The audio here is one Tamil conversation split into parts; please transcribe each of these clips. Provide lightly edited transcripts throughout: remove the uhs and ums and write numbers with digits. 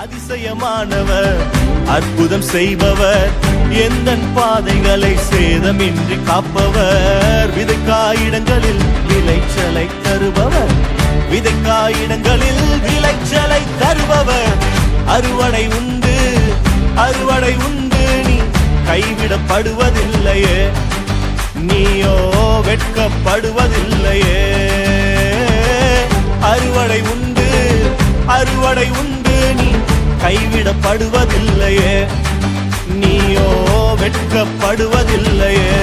அதிசயமானவர், அற்புதம் செய்பவர், எந்தன் பாதைகளை சேதமின்றி காப்பவர், விதைக்காயிடங்களில் விளைச்சலை தருபவர், விதைக்காயிடங்களில் விளைச்சலை தருபவர். அறுவடை உண்டு, அறுவடை உண்டு, நீ கைவிடப்படுவதில்லையே, நீயோ வெட்கப்படுவதில்லையே. அறுவடை உண்டு, அறுவடை உண்டு, நீ கைவிடப்படுவதில்லையே, நீயோ வெட்கப்படுவதில்லையே.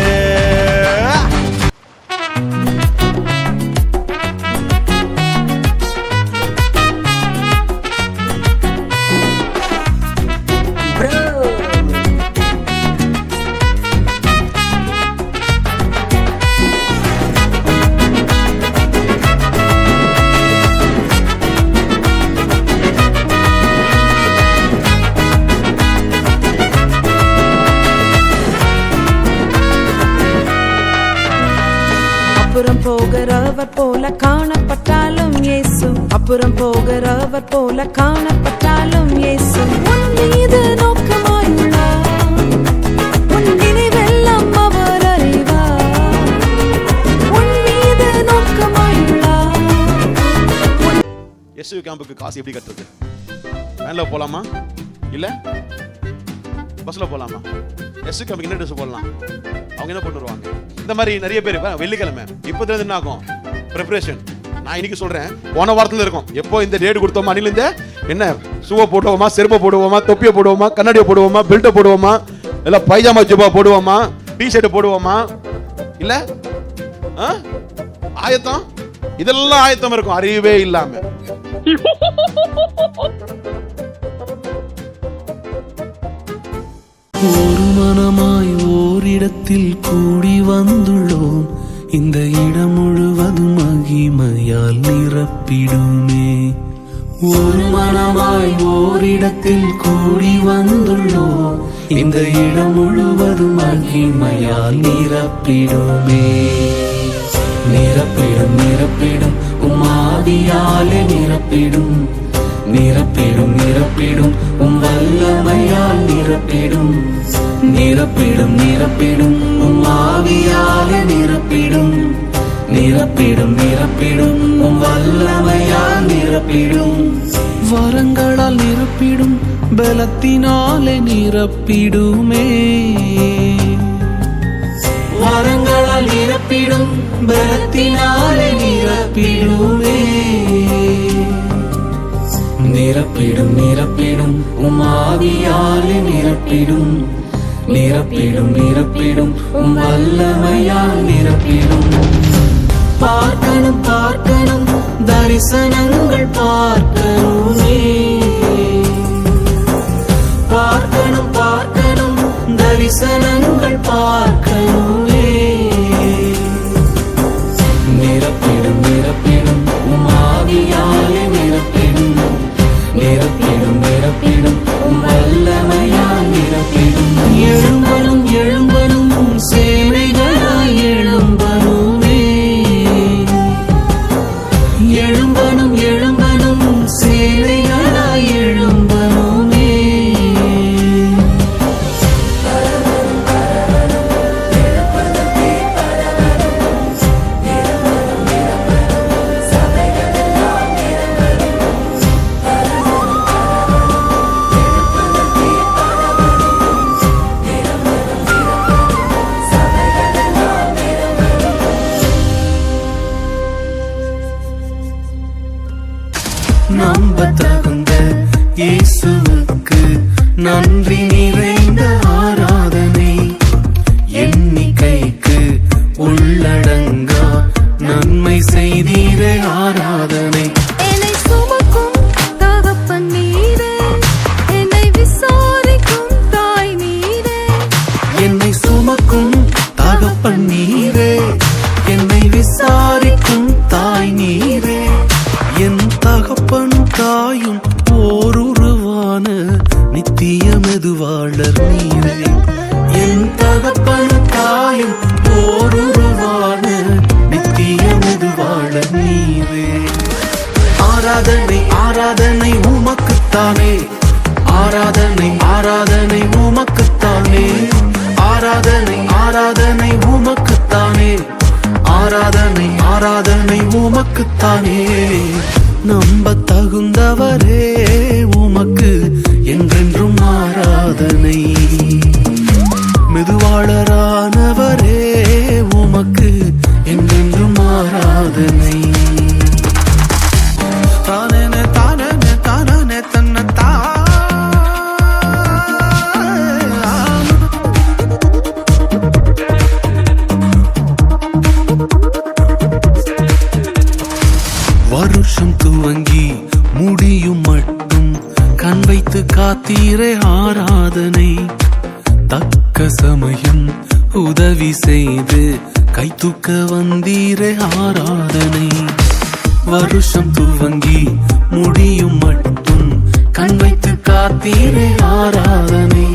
அப்புறம் போகிறவர் போல காணப்பட்டாலும் இயேசு, அப்புறம் போகிறவர் போல காணப்பட்டாலும் இயேசு உன் மீது நோக்கமாயுள்ளார், உன் நினைவெல்லாம் அவர் அறிவார், உன் மீது நோக்கமாயுள்ளார். எஸ்யூ கேம்புக்கு காசு எப்படி கட்டுறது? வேன்ல போலாமா இல்ல பஸ்ல போலாமா? எஸ்யூ கேம்புக்கு என்ன ட்ரெஸ் போடலாம்? அவங்க என்ன கொண்டு வருவாங்க? இந்த மாதிரி நிறைய பேர் வெள்ளிக்கிழமை இப்போதுல என்ன ஆகும் ப்ரிப்பரேஷன். நான் இன்னைக்கு சொல்றேன், போன வாரத்துல இருக்கும். எப்போ இந்த டேட் கொடுத்தோமா அன்னில இருந்து என்ன ஷூவை போடுவோமா, செருப்பை போடுவோமா, தொப்பியை போடுவோமா, கண்ணாடியை போடுவோமா, பெல்ட்டை போடுவோமா, இல்ல பைஜாமா ஜுப்பா போடுவோமா, டி ஷர்ட் போடுவோமா, இல்ல ஆயத்தம், இதெல்லாம் ஆயத்தம் இருக்கும் அறிவே இல்லாம. ஒரு மனமாய் ஓரிடத்தில் கூடி வந்துள்ளோம், இந்த இடம் முழுவதும் மகிமையால் நிரப்பிடுமே. ஒரு மனமாய் ஓரிடத்தில் கூடி வந்துள்ளோம், இந்த இடம் முழுவதும் மகிமையால் நிரப்பிடுமே. நிரப்பிடும் நிரப்பிடும் உம்மாவியாலே நிரப்பிடும், நிரப்பிடும் நிரப்பிடும் உம் வல்லமையால் நிரப்பிடும், நிரப்பிடும் நிரப்பிடும் உம் ஆவியாலே நிரப்பிடும், நிரப்பிடும் நிரப்பிடும் உம் வல்லமையால் நிரப்பிடும். வரங்களால் நிரப்பிடும், பலத்தினாலே நிரப்பிடுமே. வரங்களால் நிரப்பிடும், பலத்தினாலே நிரப்பிடுமே. நிரப்பிடும் நிரப்பிடும் உம் ஆவியாலே நிரப்பிடும், நிரப்பிடும் நிரப்பிடும் உம் வல்லமையால் நிரப்பிடும். பார்க்கணும் பார்க்கணும் தரிசனங்கள் பார்க்கணுமே, பார்க்கணும் பார்க்கணும் தரிசனங்கள் பார்க்கணுமே. நிரப்பிடும் நிரப்பிடும் உம் ஆவியாலே நிரப்பிடும், நிரப்பிடும் நிரப்பிடும் உம் வல்லமையால் நிரப்பிடும். எழும்பனும் எழும்பனும் சேனைகளாய் எழும்பனுமே, எழும்பனும் எழும்பனும் சேனைகளாய் எழும்பனுமே. நம்ப தகுந்த இயேசுவுக்கு நன்றி நிறைந்த ஆராதனை, எண்ணிக்கைக்கு உள்ளடங்கா நன்மை செய்தீரே ஆராதனை. என்னை சுமக்கும் தகப்பன் நீரே, என்னை விசாரிக்கும் தாய் நீரே, என்னை சுமக்கும் தகப்பன் நீரே, என்னை விசாரிக்கும் தாய் நீரே. என் தகப்பனும் தாயும் ஓருருவான நித்திய மெதுவாளர் நீரே. என் தகப்பனும் தாயும் ஓருருவான நித்திய மெதுவாளர் நீரே. ஆராதனை ஆராதனை உமக்குத்தானே, ஆராதனை உமக்குத்தானே. நம்ப தகுந்தவரே உமக்கு என்றென்றும் ஆராதனை. மெதுவாளரானவரே உமக்கு என்றென்றும் ஆராதனை. தானே தானே தானே தன்னத்தா வருஷம் துவங்கி முடியும் மட்டும் கண் வைத்து காத்தீரே ஆராதனை. தக்க சமயம் உதவி செய்து கை தூக்க வந்தீரே ஆராதனை. வருஷம் துவங்கி முடியும் மட்டும் கண் வைத்து காத்தீரே ஆராதனை.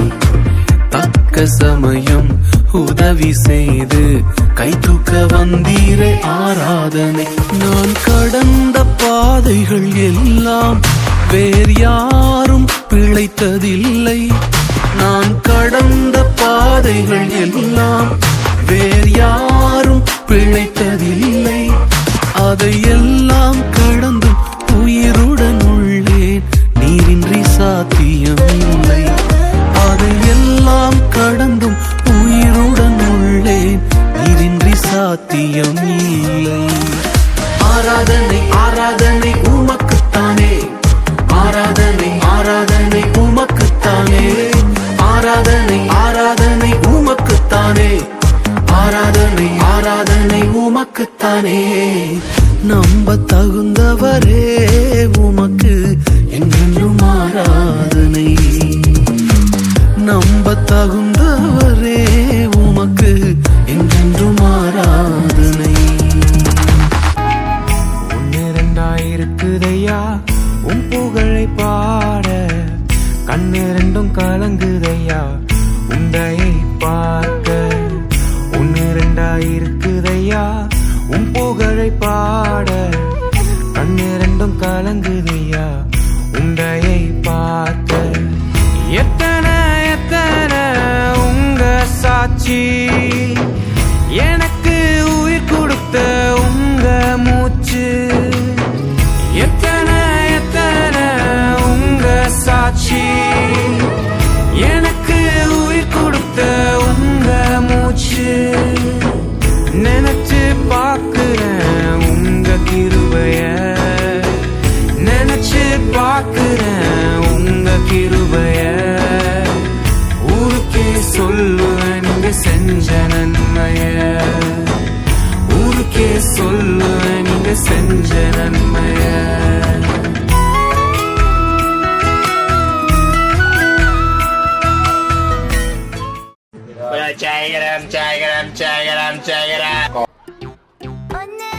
தக்க சமயம் உதவி செய்து கை தூக்க வந்தீரே ஆராதனை. நான் கடந்த பாதைகள் எல்லாம் வேறு யாரும் பிழைத்ததில்லை. நான் கடந்த பாதைகள் எல்லாம் வேறு யாரும் பிழைத்ததில்லை. அதையெல்லாம் கடந்தும் உயிருடன் உள்ளேன், நீரின்றி சாத்தியம் இல்லை. அதையெல்லாம் கடந்தும் உயிருடன் உள்ளேன், நீரின்றி சாத்தியம் இல்லை. ஆராதனை ஆராதனை உமக்குத்தானே. ஆராதனை ஆராதனை உமக்குத்தானே. ஆராதனை ஆராதனை உமக்குத்தானே. ஆராதனை ஆராதனை உமக்குத்தானே. நம்ப தகுந்தவரே உமக்கு என்றென்றும் ஆராதனை. நம்ப தகுந்தவரே உமக்கு என்றென்றும் ஆராதனை. ஒன்னு ரெண்டாயிருக்குதையா உன் புகழை பாட, கண்ணு ரெண்டும் கலங்குதையா உண்டையை பார்க்க. ஒன்னு ரெண்டாயிருக்குதையா உன் புகழை பாட, கண்ணு ரெண்டும் கலங்குதையா உண்டையை பார்க்க. எத்தனை எத்தனை உங்க சாட்சி, எனக்கு உயிர் கொடுத்த உங்க மூச்சு. எத்தனை எத்தனை உங்க சாட்சி, எனக்கு உயிர் கொடுத்த உங்க மூச்சு. நினைச்சு பார்க்கிறேன் உங்க கிருபைய, நினைச்சு பார்க்கிறேன் உங்க கிருபைய. ஊருக்கே சொல்லுவேன் நீங்க செஞ்ச நன்மைய, ஊருக்கே சொல்லுவேன் நீங்க செஞ்ச நன்மைய. ஜெயகரம் ஜெயகரம் ஜெயகரம் ஜெயகரம். 1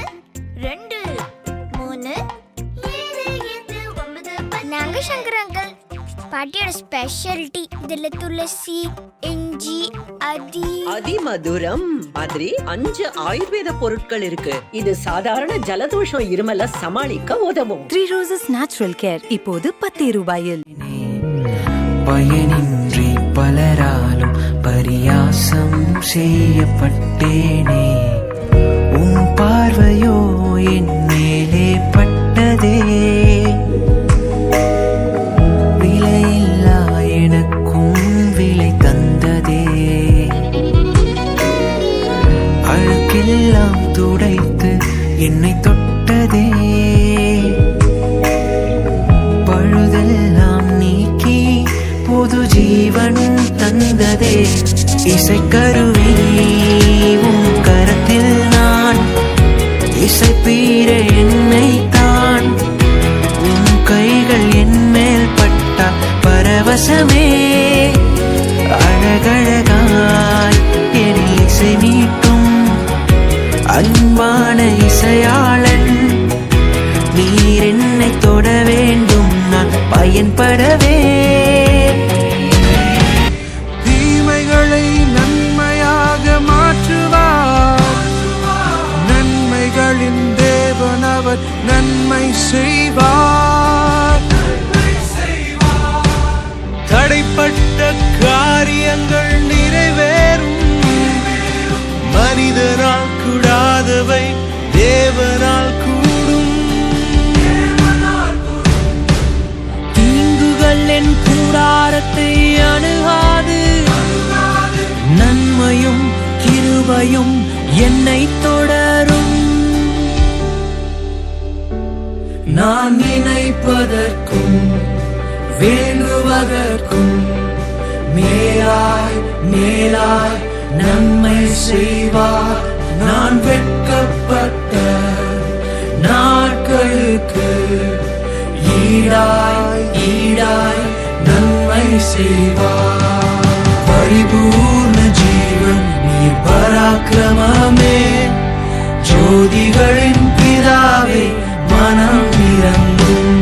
2 3 7 8 9 நாங்க சங்கர் அங்கிள். பாட்டியோட ஸ்பெஷாலிட்டி இதுல துளசி, இஞ்சி, அதிமதுரம் மாதிரி 5 ஆயுர்வேத பொருட்கள் இருக்கு. இது சாதாரண ஜலதோஷம் இருமல சமாளிக்க உதவும். 3 Roses Natural Care இப்போது 10 ரூபாயில். பயனின்றி பலராலும் பரியாசம் செய்யப்பட்டேனே, உன் பார்வையோ என் மேலே பட்டதே. விலையில்லா எனக்கும் விலை தந்ததே, அழுக்கெல்லாம் துடைத்து என்னை தொட்டதே. பழுதெல்லாம் நீக்கி புது ஜீவன் தந்ததே. இசைக்கருவி உன் கரத்தில் நான், இசைப்பீர என்னை தான். உன் கைகள் என் மேல் பட்டா பரவசமே. அழகழகாய் என் இசை மீட்டும் அன்பான இசையாளன். நீர் என்னை தொட வேண்டும், நான் பயன்படவே. தீமைகளை நன்மையாக மாற்றுவார், நன்மைகளின் தேவனவர் நன்மை செய்வார். தடைப்பட்ட காரியங்கள் நிறைவேறும், மனிதரால் கூடாதவை தேவ சொல்வதற்கும் மேலாய் மேலாய் நன்மை செய்வார். நான் வெட்கப்பட்ட நாட்களுக்கு ஈடாய் ஈடாய் நன்மை செய்வார். பரிபூர்ண ஜீவன் நீர் பராக்கிரமமே, ஜோதிகளின் பிதாவே மனம் இறங்கும்.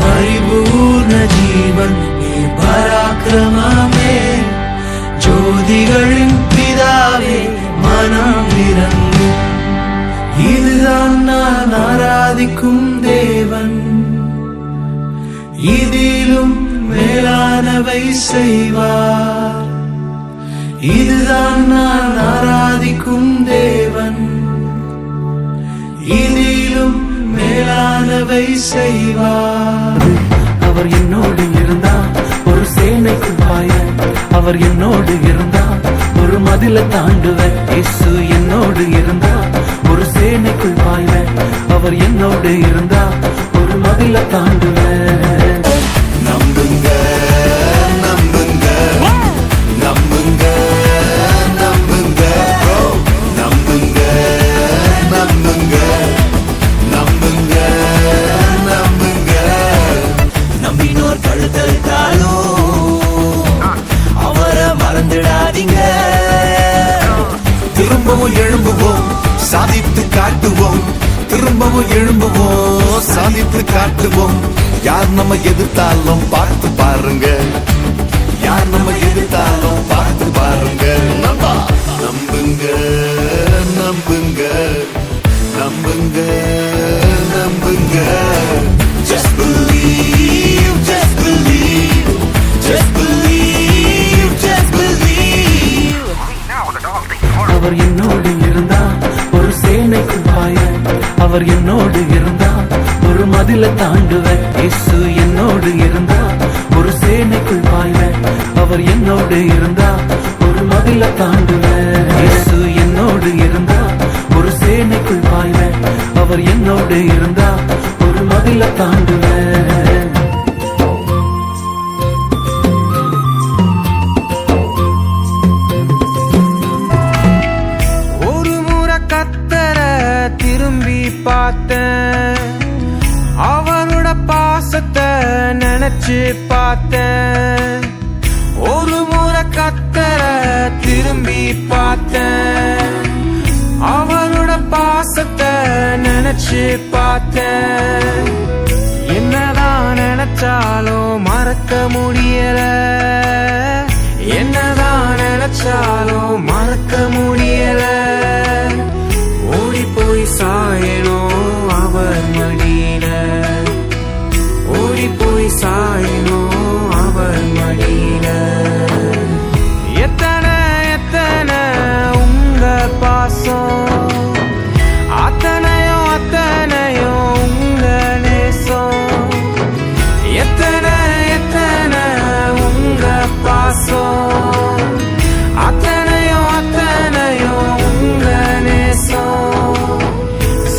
பரிபூர்ண ஜீவன் நீர் பராக்கிரமமே, ஜோதிகளின் பிதாவே மனம் இறங்கும். இதுதான் நான் ஆராதிக்கும் தேவன், இதிலும் மேலானவை செய்வார். இதுதான் நான் ஆராதிக்கும் தேவன், இதிலும் மேலானவை செய்வார். அவர் என்னோடு இருந்தார் ஒரு சேனைக்குள் பாய, அவர் என்னோடு இருந்தார் ஒரு மதில தாண்டுவேன். இயேசு என்னோடு இருந்தார் ஒரு சேனைக்குள் பாய்வேன். அவர் என்னோடு இருந்தார் ஒரு மதில தாண்டுவேன். நம்புங்க நம்புங்க நம்புங்க நம்புங்க நம்புங்க நம்புங்க நம்புங்க நம்புங்க. நம்பினோர் கழுத்தறுத்தாலும் அவரை மறந்துடாதீங்க. திரும்பவும் எழும்புவோம், சாதித்து காட்டுவோம். திரும்பவும் எழும்புவோம், சாதித்து காட்டுவோம். யார் நம்ம எதிர்த்தாலும் பார்த்து பாருங்க, யார் நம்ம எதிர்த்தாலும் பார்த்து பாருங்க. நம்புங்க நம்புங்க நம்புங்க நம்புங்க. Just believe, just believe, just believe, just believe. அவர் என்னோடு இருந்தார் ஒரு சேனைக்குள் பாய, அவர் என்னோடு இருந்தார் ஒரு மதில தாண்டுவேன். இயேசு என்னோடு இருந்தார் ஒரு சேனைக்குள் பாய்வேன். அவர் என்னோடு இருந்தார் ஒரு மதில தாண்டுவேன். இயேசு என்னோடு இருந்தார் ஒரு சேனைக்குள் பாய்வேன். அவர் என்னோடு இருந்தார் ஒரு மதில தாண்டுவேன். ஒரு முறை கத்தரை திரும்பி பார்த்தேன், அவரோட பாசத்தை நினைச்சு பார்த்தேன். ஒரு முறை கத்தரை திரும்பி பார்த்தேன், அவரோட பாசத்தை நினைச்சு பார்த்தேன். என்னதான் நினைச்சாலும் மறக்க முடியல, என்னதான் நினைச்சாலும் மறக்க முடியல. ஓடி போய் சாயணும் அவர் மடியில, ஓடி போய் சாயணும் அவர் மடியில. எத்தனை எத்தனை உங்க பாசம், அத்தனையும் அத்தனையும் உங்க நேசம். எத்தனை எத்தனை உங்க பாசம், அத்தனையும் அத்தனையும் உங்க நேசம்.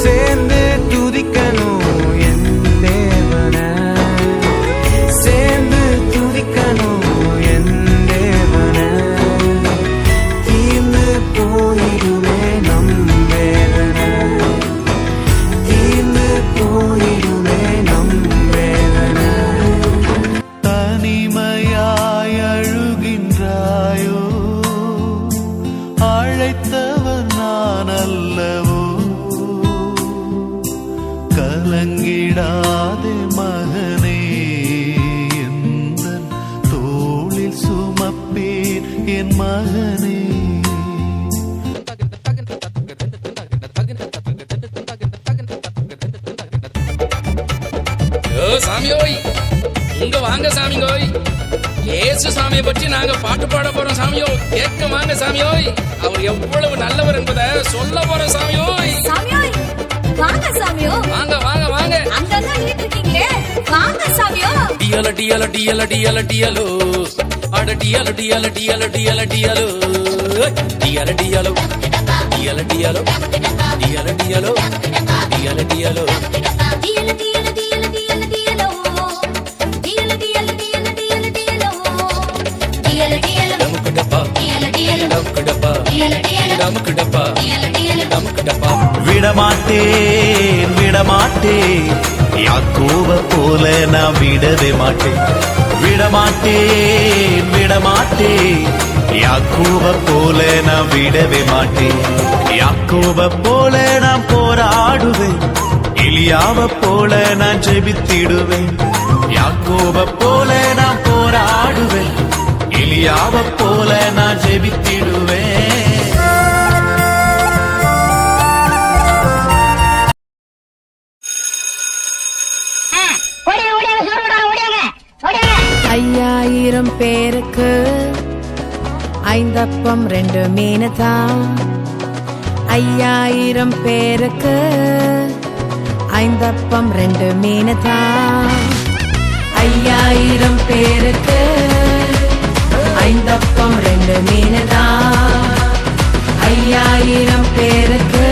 சேர்ந்து துதிக்கணும் என் தேவனை, சேர்ந்து துதிக்கணும் என் தேவனை. தீர்ந்து போயிடுமே நம் வேதனை, தீர்ந்து போயிடுமே நம் வேதனை. தனிமையாய் அழுகின்றாயோ, அழைத்தவர் நான் அல்லவோ. கலங்கிடாதே மகனே, எந்தன் தோளில் சுமப்பேன் என் மகனே. சாமியோய் இங்க வாங்க சாமியோய், இயேசு சாமியை பற்றி நாங்க பாட்டு பாட போறோம் சாமியோ. கேட்க வாங்க சாமியோய், அவர் எவ்வளவு நல்லவர் என்பதை சொல்ல போறோம் சாமியோய். சாமியோய் வாங்க சாமியோ, வாங்க வாங்க வாங்க. அங்கங்க நின்னுட்டு இருக்கீங்களே, வாங்க சாமியோ. டியல டியல டியல டியல டியலோ, அட டியல டியல டியல டியல டியலோ, டியல டியலோ டியல டியலோ டியல டியலோ டியல டியலோ. டியல டியல டியல டியல டியலோ, டியல டியல டியல டியல நமக்கு டப்பா நமக்கு டப்பா. விடமாட்டேன் விடமாட்டேன் யாக்கோப போல நான் விடவே மாட்டேன். விடமாட்டேன் விடமாட்டேன் யாக்கோப போல நான் விடவே மாட்டேன். யாக்கோப போல நான் போராடுவேன். எலியாவ போல நான் ஜெபித்திடுவேன். யாக்கோப போல நான் போராடுவேன். எலியாவ போல நான் ஜெபித்திடுவேன். ஐயாயிரம் பேருக்கு 5 அப்பம் 2 மீனதான். 5000 பேருக்கு 5 அப்பம் 2 மீனதான். 5000 பேருக்கு 5 அப்பம் 2 மீனதான். 5000 பேருக்கு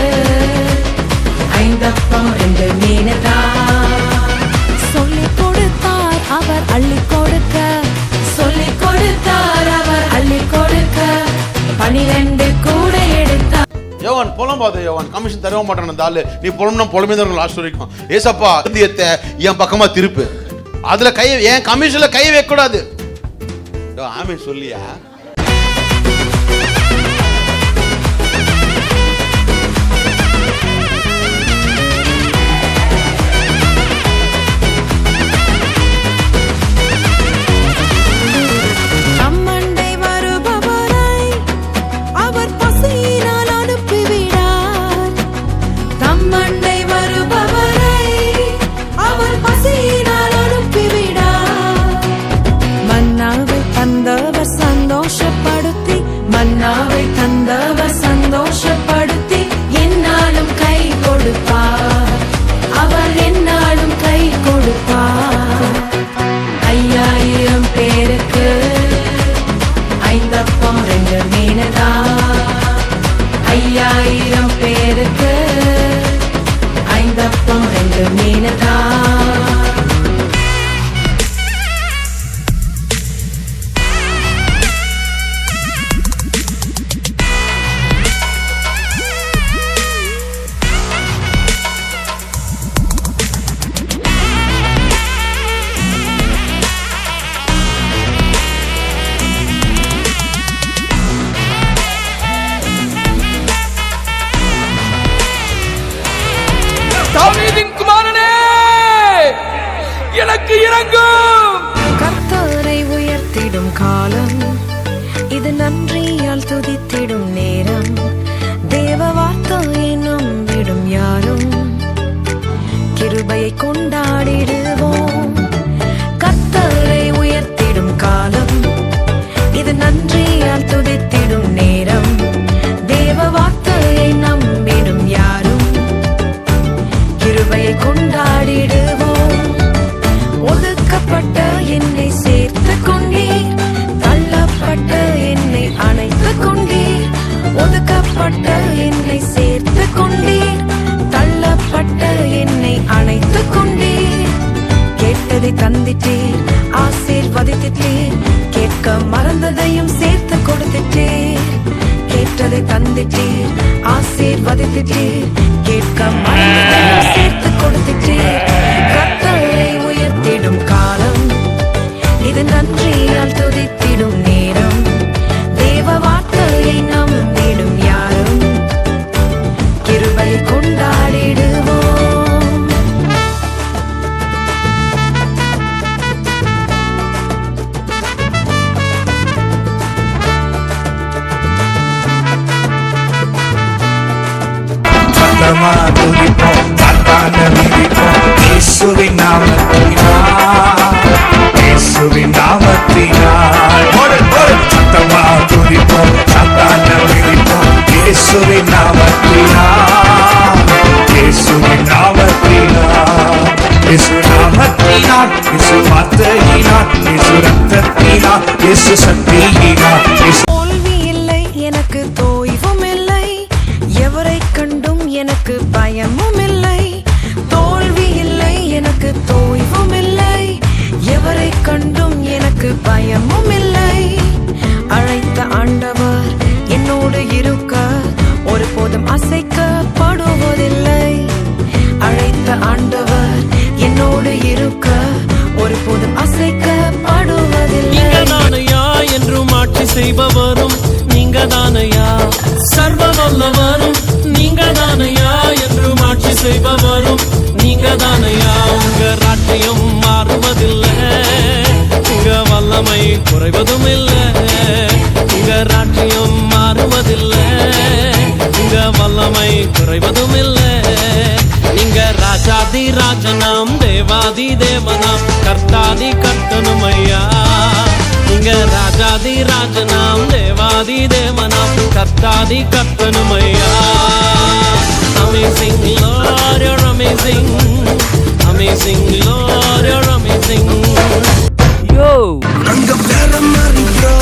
5 அப்பம் 2 மீனதான். சொல்லிக் கொடுத்தார் அவர் அள்ளி கொடுக்க. சொல்லிக் கொடுத்தார் அவர் அள்ளி கொடுக்க. 12 கூட எடுத்தார். யோவான் புலம்பாத யோவான், கமிஷன் தரவே மாட்டான் அந்த ஆளு. நீ புலம்னா புலமே தான் லாஸ்ட் வரைக்கும். ஏசப்பா இந்தியத்தை என் பக்கமா திருப்பு, அதுல கை என் கமிஷன்ல கை வைக்க கூடாது. ஆமே சொல்லியா? மன்னாவை தந்தவர் சந்தோஷப்படுத்தி என்னாலும் கை கொடுப்பார். அவர் என்னாலும் கை கொடுப்பார். 5000 பேருக்கு 5 அப்பம் 2 மீனதான். 5000 பேருக்கு 5 அப்பம் 2 மீனதான். தாவீதின் குமாரனே எனக்கு இறங்கும். கர்த்தரை உயர்த்திடும் காலம் இது, நன்றியால் துதித்திடும் நேரம். தேவ வார்த்தையை நம்பிடும் யாரும் கிருபையை கொண்டாடிடுவோம். கர்த்தரை உயர்த்திடும் காலம் இது, நன்றியால் துதித்திடும் நேரம். தேவ வார்த்தையை நம்பிடும் யாரும் கிருபையை கொண்டாடிடுவோம். ஒதுக்கப்பட்ட என்னை சேர்த்து கொண்டீர், தள்ளப்பட்ட என்னை அணைத்து கொண்டீர். ஒதுக்கப்பட்ட என்னை சேர்த்து கொண்டீர், தள்ளப்பட்ட என்னை அணைத்து கொண்டீர். கேட்டதை தந்திட்டீர், ஆசீர்வதித்தீர். கேட்க மறந்ததையும் சேர்த்து கொடுத்துட்டீர். கேட்டதை தந்திட்டீர், ஆசீர்வதித்தீர். கேட்க மறந்ததையும் சேர்த்து கொடுத்துட்டீர். கர்த்தரை உயர்த்திடும் காலம் இது, நன்றியால் துதித்திடும் நேரம். தேவ வார்த்தையை நம்பிடும் யாரும் கிருபையை கொண்டாடிடுவோம். துதிப்போம் சத்தான மிதிப்போம் இயேசுவின் நாமத்தினால். இயேசுவின் நாமத்தினால் சத்தமா துதிப்போம் சத்தான மிதிப்போம் இயேசுவின் நாமத்தினால். இயேசுவின் நாமத்தினால். இயேசு நாமத்தினால், இயேசு வார்த்தையினால், இயேசு ரத்தத்தினால், இயேசு சக்தியினால். தோல்வி இல்லை எனக்கு, தோய்வும் இல்லை. எவரை கண்டும் எனக்கு பயமும் இல்லை. தோல்வி இல்லை எனக்கு, தோய்வும் இல்லை. எவரை கண்டும் எனக்கு பயமும் இல்லை. அழைத்த ஆண்டவர் என்னோடு இருக்க குறைவதும் இல்லை. உங்க ராட்சியம் மாறுவதில்லை, உங்க வல்லமை குறைவதும் இல்லை. நீங்க ராஜாதி ராஜனாம், தேவாதி தேவனாம், கர்த்தாதி கர்த்தனுமையா. நீங்க ராஜாதி ராஜனாம், தேவாதி தேவனாம், கர்த்தாதி கர்த்தனுமையா. Amazing Lord, you're amazing. Amazing Lord, you're amazing. Yo! நாங்க வேற மாதிரி bro,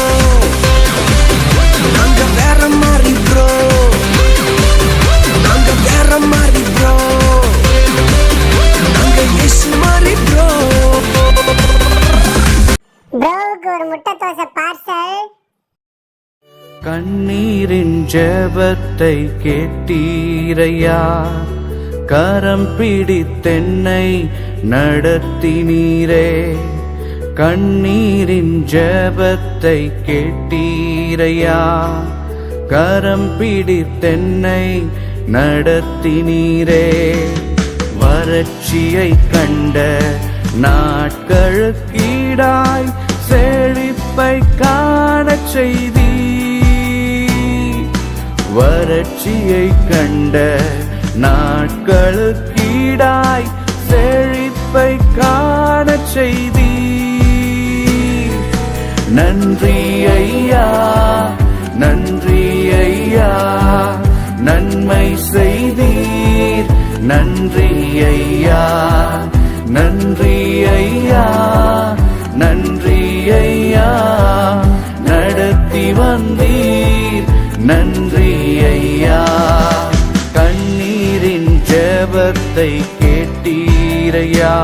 நாங்க வேற மாதிரி bro, நாங்க வேற மாதிரி bro, நாங்க இயேசு மாதிரி bro. ப்ரோவுக்கு ஒரு முட்டை தோசை பார்சல். கண்ணீரின் ஜெபத்தை கேட்டீரையா, கரம் பிடித்தென்னை நடத்தினீரே. கண்ணீரின் ஜெபத்தை கேட்டீரையா, கரம் பிடித்தென்னை நடத்தினீரே. வறட்சியை கண்ட நாட்களுக்கீடாய் செழிப்பை காணச் செய்தி. வறட்சியை கண்ட நாட்களுக்கீடாய் செழிப்பை காணச் செய்தி. நன்றி ஐயா, நன்றி ஐயா, நன்மை செய்தீர். நன்றி ஐயா, நன்றி ஐயா, நன்றி ஐயா, நடத்தி வந்தீர். நன்றி ஐயா, கண்ணீரின் ஜெபத்தை கேட்டீரையா,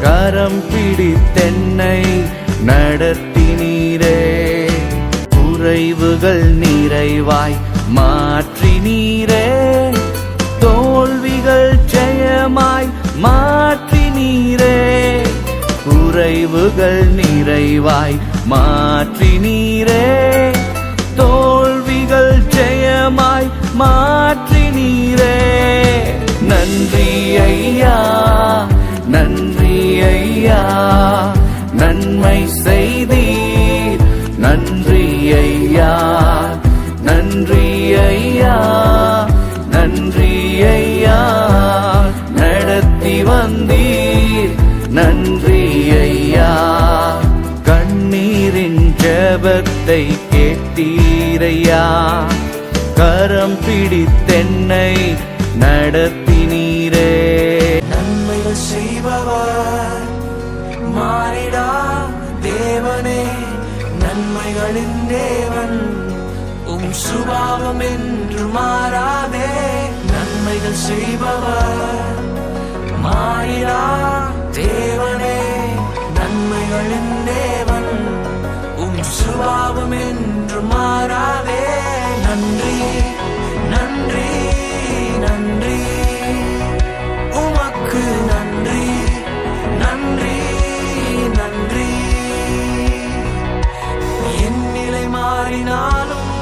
கரம் பிடித்தென்னை நடத்தினீரே. குறைவுகள் நிறைவாய் மாற்றினீரே, தோல்விகள் ஜெயமாய் மாற்றினீரே. குறைவுகள் நிறைவாய் மாற்றினீரே, தோல்விகள் ஜெயமாய் மாற்றினீரே. நன்றி ஐயா, நன்றி ஐயா, நன்மை செய்தீர். நன்றி ஐயா, நன்றி ஐயா, நன்றி ஐயா, நடத்தி வந்தீர். நன்றி ஐயா, கண்ணீரின் ஜெபத்தை கேட்டீரையா, கரம் பிடித்தென்னை நடத்தினீரே. நன்மைகள் செய்பவர் மாறிடா தேவனே, நன்மைகளின் தேவன், உம் சுபாவம் என்று மாறாதே. நன்மைகள் செய்பவர் மாறிடா தேவனே, நன்மைகளின் தேவன், உம் சுபாவம் என்று மாறாதே. நன்றி நன்றி நன்றி, உமக்கு நன்றி நன்றி நன்றி. என் நிலை மாறினாலும்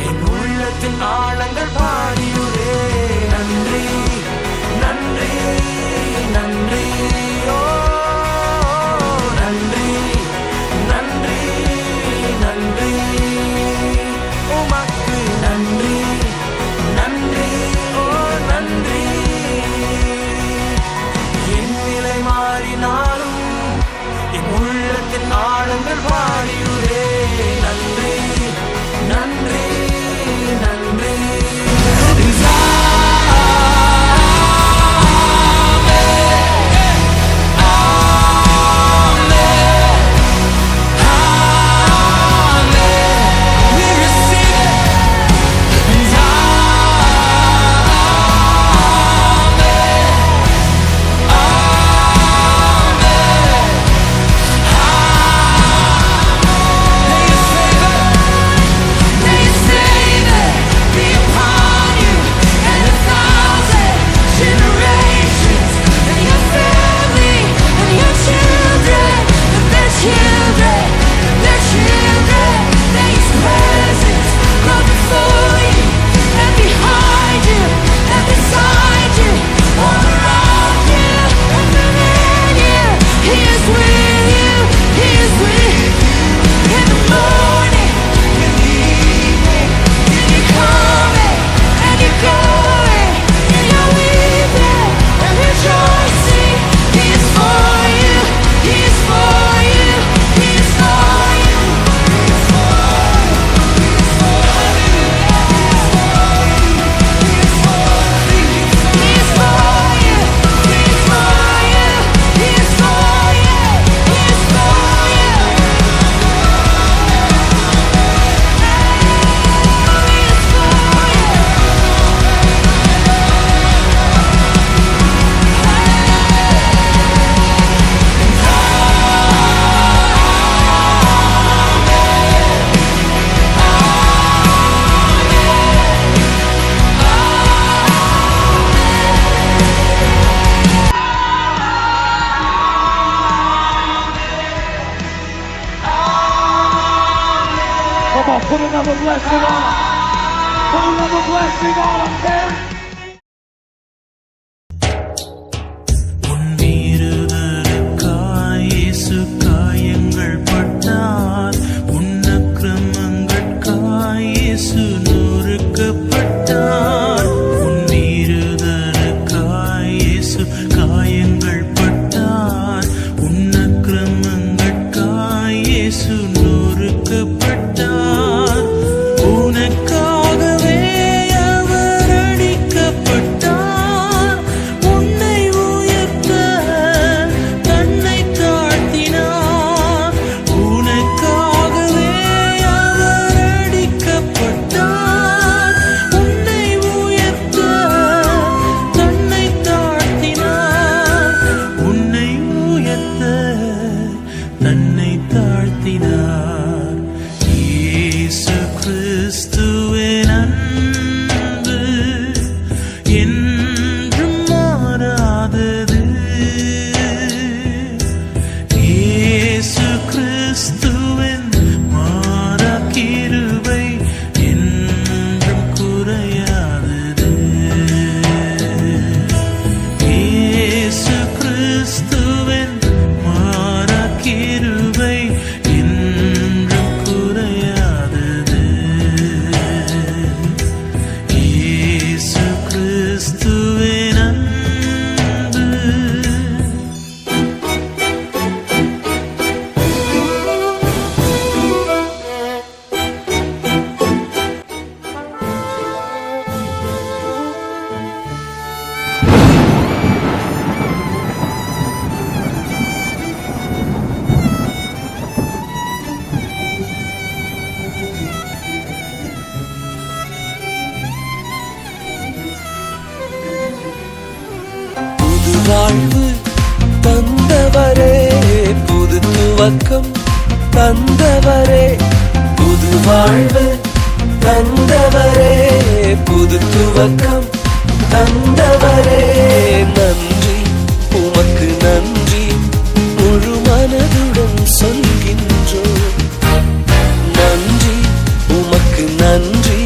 என் உள்ளத்தின் ஆழங்கள் பாடியுடே. நன்றி நன்றி நன்றி, ஓ நன்றி நன்றி நன்றி, உமக்கு நன்றி நன்றி, ஓ நன்றி. என் நிலை மாறினாலும் என் உள்ளத்தின் ஆழங்கள் பாடியுடே. நன்றி நன்றி நன்றி. Put another blessing on him. Put another blessing on him, Terry. வாழ்வு தந்தவரே, புது துவக்கம் தந்தவரே, புது வாழ்வு தந்தவரே, புது துவக்கம் தந்தவரே, நன்றி உமக்கு நன்றி முழு மனதுடன் சொல்கின்றோம். நன்றி உமக்கு நன்றி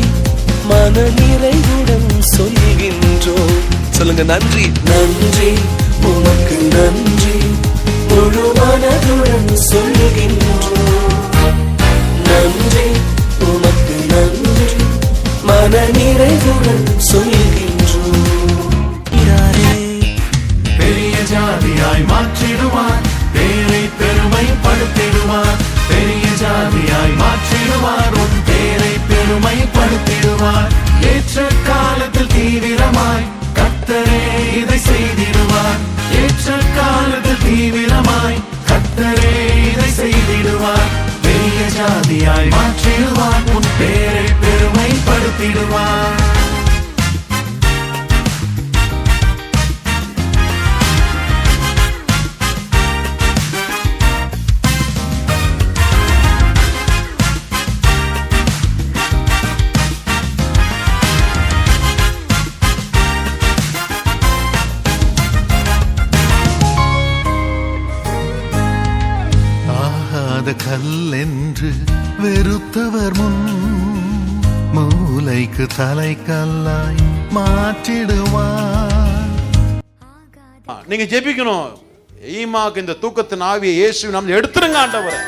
மன நிறைவுடன் சொல்கின்றோம். சொல்லுங்க, நன்றி நன்றி உமக்கு நன்றி முழு மனதுடன் சொல்கின்றோம். நன்றி உமக்கு நன்றி மன நிறைவுடன் சொல்கின்றோம். பெரிய ஜாதியாய் மாற்றிடுவார், பேரை பெருமைப்படுத்திடுவார். பெரிய ஜாதியாய் மாற்றிடுவார், உன் பேரை பெருமைப்படுத்திடுவார். ஏற்ற காலத்தில் தீவிரமாய் கர்த்தரே இதை செய்திடுவார். ஏற்ற காலத்தில் தீவிரமாய் கர்த்தரே இதை செய்திடுவார். பெரிய ஜாதியாய் மாற்றிடுவார், உன் பேரை பெருமைப்படுத்திடுவார். கல்லென்று வெறுத்தவர் முன் மூளைக்கு தலைக்கல்லாய் மாற்றிடுவார். நீங்க ஜெபிக்கணும், ஈமாக்கு இந்த தூக்கத்தின் ஆவியை இயேசு நாம் எடுத்துருங்க ஆண்டவரே.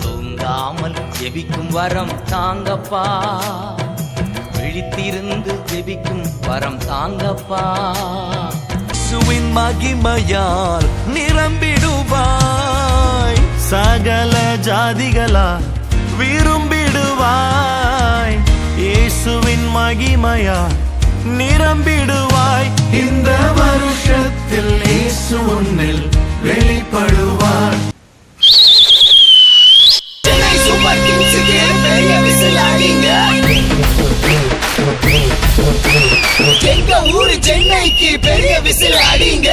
தூங்காமல் ஜெபிக்கும் வரம் தாங்கப்பா, விழித்திருந்து ஜெபிக்கும் வரம் தாங்கப்பா. இயேசுவின் மகிமையால் நிரம்பிடுவாய், சகல ஜாதிகளா விரும்பிடுவாய். இயேசுவின் மகிமையா நிரம்பிடுவாய். இந்த வருஷத்தில் இயேசு உன்னில் வெளிப்படுவார். சென்னை சூப்பர் கிங்ஸுக்கு பெரிய விசில் அடிங்க. எங்க ஊரு சென்னைக்கு பெரிய விசில் அடிங்க.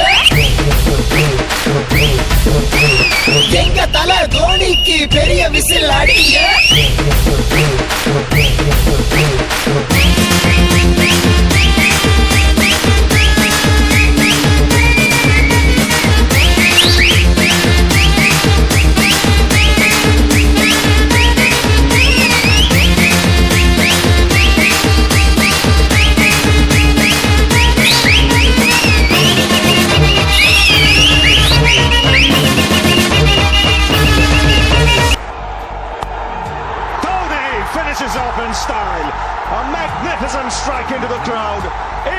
எங்க தலை தோனிக்கு பெரிய விசில் அடிங்க. magnificent strike into the crowd.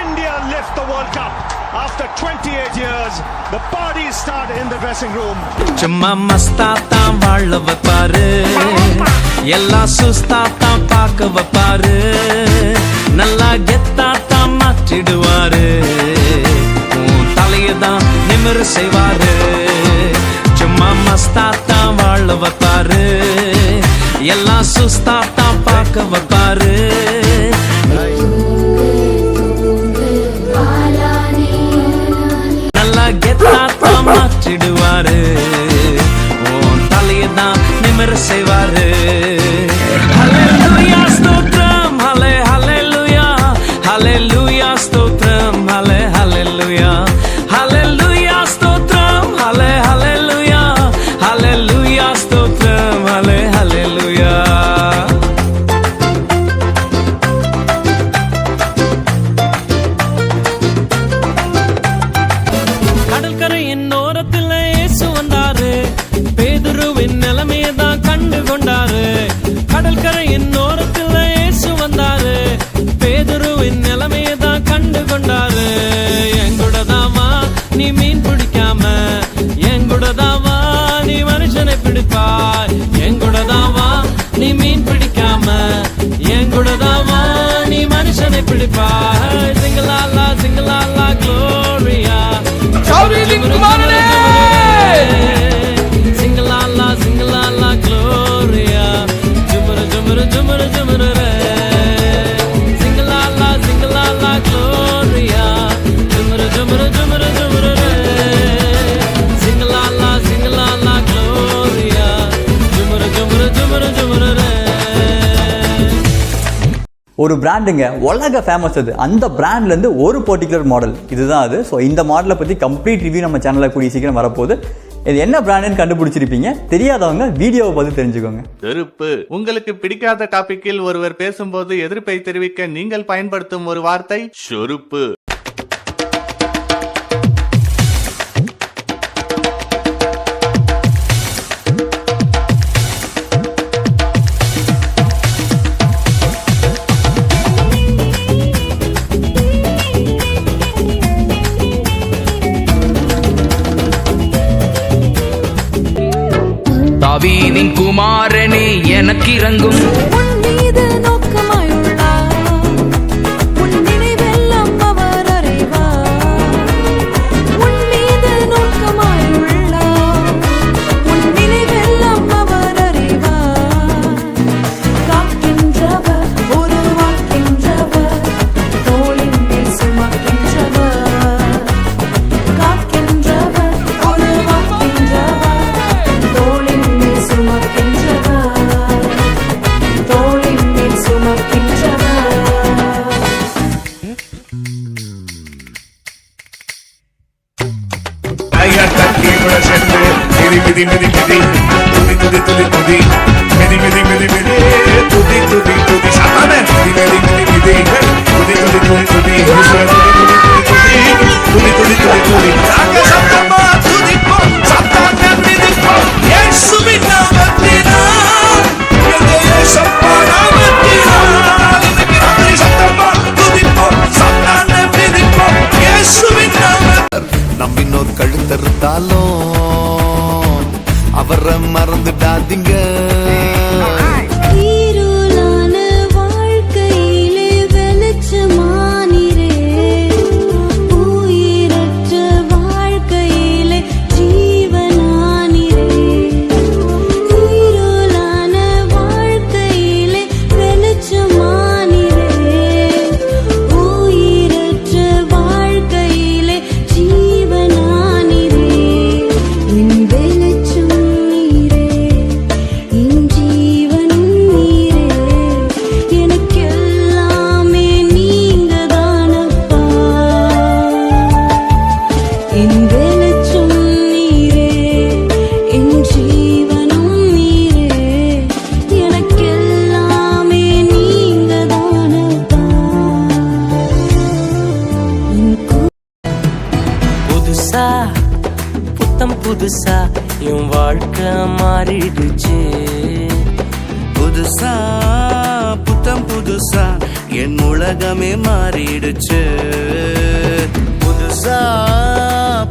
India lift the World Cup. After 28 years, the parties start in the dressing room. சும்மா மஸ்தா தான் வாழ வைப்பாரு, எல்லாம் சுஸ்தா தான் பார்க்க வைப்பாரு, நல்லா கெத்தா தான் மாற்றிடுவாரு, உன் தலையதான் நிமிர செய்வாரு. சும்மா மஸ்தா தான் வாழ வைப்பாரு, எல்லாம் சுஸ்தா தான் பார்க்க வைப்பாரு. நல்லா கெத்தா தான் மாற்றிடுவாரு, உன் தலையதான் நிமிர செய்வாரு. ஹல்லேலூயா ஸ்தோத்திரம், ஹல்லே ஹல்லேலூயா, ஹல்லேலூயா ஸ்தோத்திரம், ஹல்லே ஹல்லேலூயா, ஹல்லேலூயா ஸ்தோத்திரம், ஹல்லே ஹல்லேலூயா, ஹல்லேலூயா ஸ்தோத்திரம், ஹல்லே ஹல்லேலூயா. கடற்கரையின் ஓரத்தில் இயேசு வந்தாரு, பேதுருவின் நிலைமையதான் கண்டு கொண்டாரு. கடற்கரையின் ஓரத்தில் இயேசு வந்தாரு, பேதுருவின் நிலைமையதான் கண்டு கொண்டாரு. எங்கூடதாமா நீ மீன் பிடிக்காம, எங்கூடதாமா நீ மனுஷனை பிடிப்பாய், எங்கூடதாமா நீ மீன் பிடிக்காம, எங்கூடதாமா நீ மனுஷனை பிடிப்பாய். சிங்கலாலா சிங்கலாலா க்ளோரியா, சிங்கலாலா சிங்கலாலா க்ளோரியா, ஜுமுரு ஜுமுரு ஜுமுரு ஜுமுரு ரே. சிங்கலாலா சிங்கலாலா க்ளோரியா, ஜுமுரு ஜுமுரு ஜுமுரு ஜுமுரு ரே. சிங்கலாலா சிங்கலாலா க்ளோரியா, ஜுமுரு ஜுமுரு ஜுமுரு ஜுமுரு ரே. ஒரு பிராண்டுங்க உலக ஃபேமஸ் அது. அந்த பிராண்ட்லேருந்து ஒரு பர்டிகுலர் மாடல் இதுதான் அது. ஸோ இந்த மாடலை பற்றி கம்ப்ளீட் ரிவ்யூ நம்ம சேனலில் கூடிய சீக்கிரம் வரப்போகுது. இது என்ன பிராண்டுன்னு கண்டுபிடிச்சிருப்பீங்க. தெரியாதவங்க வீடியோவை பார்த்து தெரிஞ்சுக்கோங்க. வெறுப்பு. உங்களுக்கு பிடிக்காத டாபிக்கில் ஒருவர் பேசும்போது எதிர்ப்பை தெரிவிக்க நீங்கள் பயன்படுத்தும் ஒரு வார்த்தை சொருப்பு. தாவீதின் குமாரனே எனக்கு இறங்கும், உன் மீது நோக்கமாயுள்ளார், உன் நினைவெல்லாம் அவர் அறிவார். உன் மீது நோக்கமாயுள்ளார், உன் நினைவெல்லாம் அவர் அறிவார். காக்கின்றவர், உருவாக்கின்றவர், தோளின் மேல் சுமக்கின்றவர். காக்கின்றவர், உருவாக்கின்றவர், தோளின் மேல் சுமக்கின்றவர், தோளின் மேல் சுமக்கின்றவர். நம்பினோர் கழுத்தறுத்தாலும் அவரை மறந்துடாதீங்க. இருளான வாழ்க்கையிலே வெளிச்சமானிரே, உயிரற்ற வாழ்க்கையிலே ஜீவனானிரே. இருளான வாழ்க்கையிலே வெளிச்சமானிரே, உயிரற்ற வாழ்க்கையிலே ஜீவனானிரே. என் வெளிச்சம் நீரே, என் ஜீவனும் நீரே, எனக்கெல்லாமே நீங்கதானப்பா. என் வெளிச்சம் நீரே, என் ஜீவனும் நீரே, எனக்கெல்லாமே நீங்கதானப்பா. புதுசா புத்தம் புதுசா என் வாழ்க்கை மாறிடுச்சு. புதுசா புத்தம் புதுசா என் உலகமே மாறிடுச்சு. புதுசா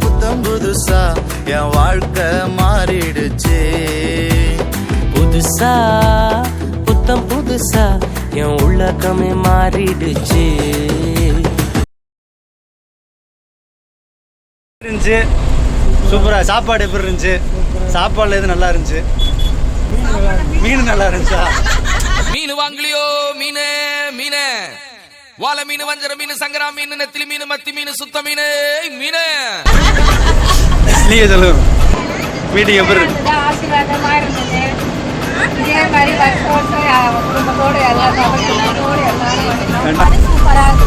புத்தம் புதுசா என் வாழ்க்கை மாறிடுச்சு. புதுசா புத்தம் புதுசா என் உலகமே மாறிடுச்சு. இருந்துச்சு சூப்பரா. சாப்பாடு எப்படி இருந்துச்சு? சாப்பாடுல எது நல்லா இருந்துச்சு? மீன் நல்லா இருந்துச்சா? மீன் வாங்கலையோ? மீனே மீனே, வாழை மீன், வஞ்சர மீன், சங்கரா மீன், நெத்திலி மீன், மத்தி மீன், சுத்த மீன், மீனே. நீங்க சொல்லுங்க, மீட்டிங் எப்படி இருக்கு? ஆசீர்வாதமா இருந்தது. இதே மாதிரி குடும்பத்தோடு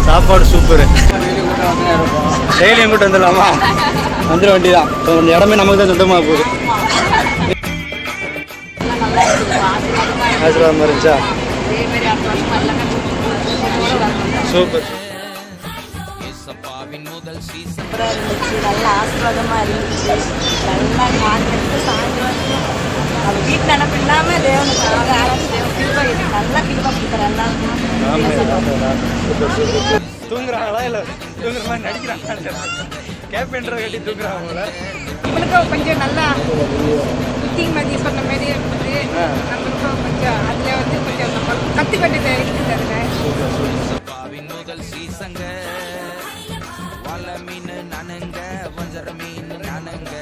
சாப்பாடு சூப்பர். டெய்லி எங்கிட்ட வந்துடலாமா? வந்துட வேண்டியதான். இந்த இடமே நமக்கு தான் சொந்தமாக போகுது. ஆசீர்வாதமா இருந்துச்சா? சூப்பர். நல்ல ஆசீர்வாதமா இருந்துச்சு. நல்லா காத்திருந்து சாயந்தரம் அது வீட்டு நினப்பு இல்லாம தேவனுக்காக நல்லா கிருபை கொடுக்குறாங்க. தூங்குறாங்களா இல்லை தூங்குற மாதிரி நடிக்கிறாங்க? கேப்ன்ற கட்டி தூங்குறாங்களா? நம்மளுக்கும் கொஞ்சம் நல்லா புத்திமதி சொன்ன மாதிரி இருந்தது. நம்மளுக்கும் கொஞ்சம் அதில் வந்து கொஞ்சம் நம்ம கற்றுக்கிட்டு இருக்குது. அதில் முதல் சீசங்க வாழை மீன் நானுங்க, வஞ்சர மீன் நானுங்க,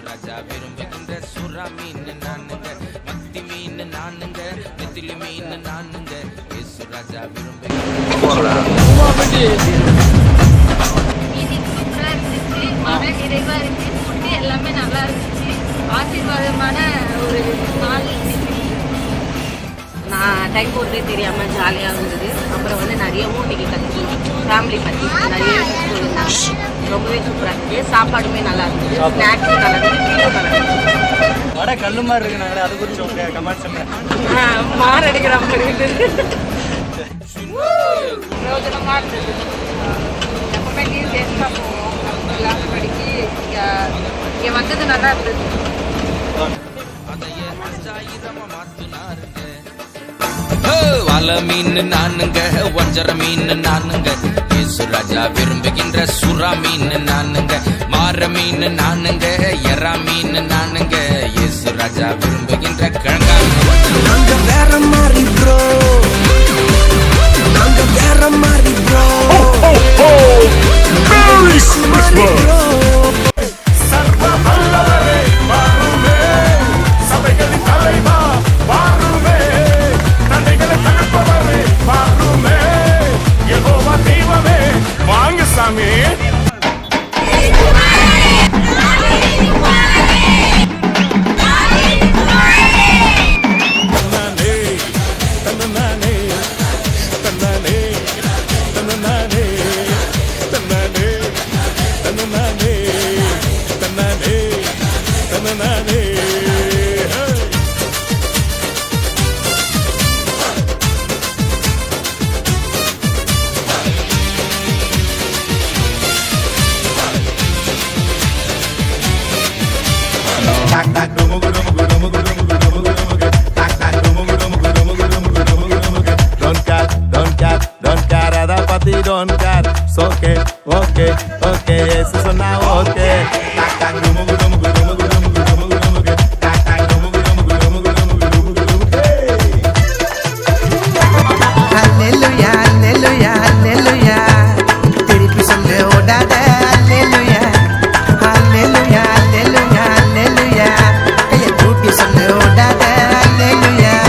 ராஜா விரும்புகின்ற சுறா மீன் நானுங்க, மத்தி மீன் நானுங்க, நெத்திலி மீன் நானுங்க, ராஜா விரும்புகின்ற நிறைவா இருந்துச்சு. எல்லாமே நல்லா இருந்துச்சு. ஆசீர்வாதமான ஒரு நாள். நான் டைம் போடுறதே தெரியாம ஜாலியாக இருந்தது. அப்புறம் வந்து நிறைய மூட்டிக்கு கற்றுக்கி ஃபேமிலி பற்றி நிறைய சொல்லியிருந்தாங்க. ரொம்பவே சூப்பராக இருந்துச்சு. சாப்பாடுமே நல்லா இருந்துச்சு. ஸ்நாக்ஸும் நல்லா இருந்துச்சு. வடை கல்லு மாதிரி இருக்குனாங்களே, அது குறித்து உங்க கமெண்ட் சொல்லுங்க. மாறு அடிக்கிற மாதிரி இருந்தது. பிரயோஜனமாக இருந்தது. எப்பவுமே லீவ் வேஸ்ட்டாக போவோம். எல்லாமே படிக்கி இங்கே வந்தது நல்லா இருந்தது. வாழை மீன் நானுங்க, வஞ்சர மீன் நானுங்க, ராஜா விரும்புகின்ற சுறா மீன் நானுங்க, மாற மீன் நானுங்க, எறா மீன் நானுங்க, ராஜா விரும்புகின்ற கிழங்கா. நாங்க வேற மாதிரி ப்ரோ, நாங்க வேற மாதிரி ப்ரோ, சர்வ வல்லவரே வாருமே, சபைகளின் தலைவா வாருமே, தந்தைகளை தகப்பவரே வாருமே, யெகோவா தெய்வமே வாங்க சாமி. Don't care, so okay, okay, okay, eso suena okay. Hallelujah, hallelujah, hallelujah. திருப்பி சொல்லு ஓடாத. Hallelujah, hallelujah, hallelujah, hallelujah. கையை தூக்கி சொல்லு ஓடாத. Hallelujah.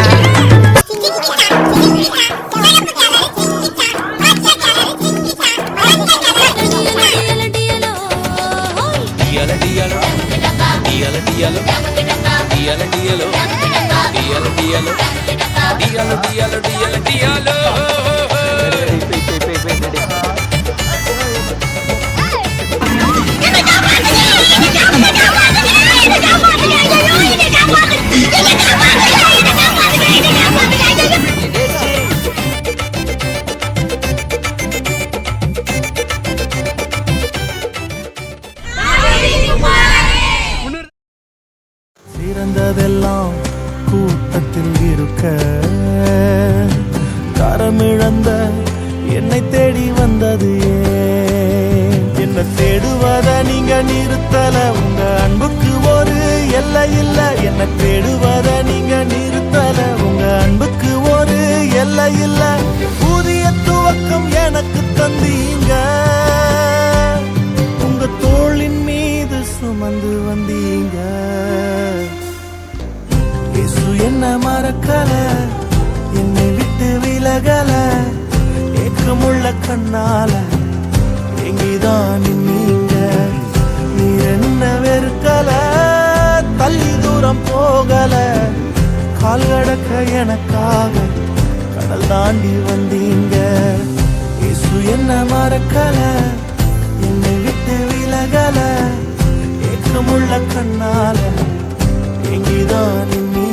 சிறந்ததெல்லாம் கூட்டத்தில் இருக்க, கரமிழந்த என்னை தேடி வந்தது ஏன்? என்ன தேடுவத நீங்க நிறுத்தல, உங்க அன்புக்கு ஒரு எல்லை இல்ல. என்ன தேடுவத நீங்க நிறுத்தல, உங்க அன்புக்கு ஒரு எல்லை இல்ல. புதிய துவக்கம் எனக்கு தந்தீங்க, உங்க தோளின் மீது சுமந்து வந்தீங்க. இயேசு என்ன மறக்கல, என்னை விட்டு விலகல. ஏக்கமுள்ள கண்ணால எங்கிதான் நீங்க, நீர் என்ன வெறுக்கல, தள்ளி தூரம் போகல. கால் கடக்க எனக்காக கடல் தாண்டி வந்தீங்க. இயேசு என்ன மறக்கல, என்னை விட்டு விலகல. ஏக்கமுள்ள கண்ணால எங்கிதான் நீ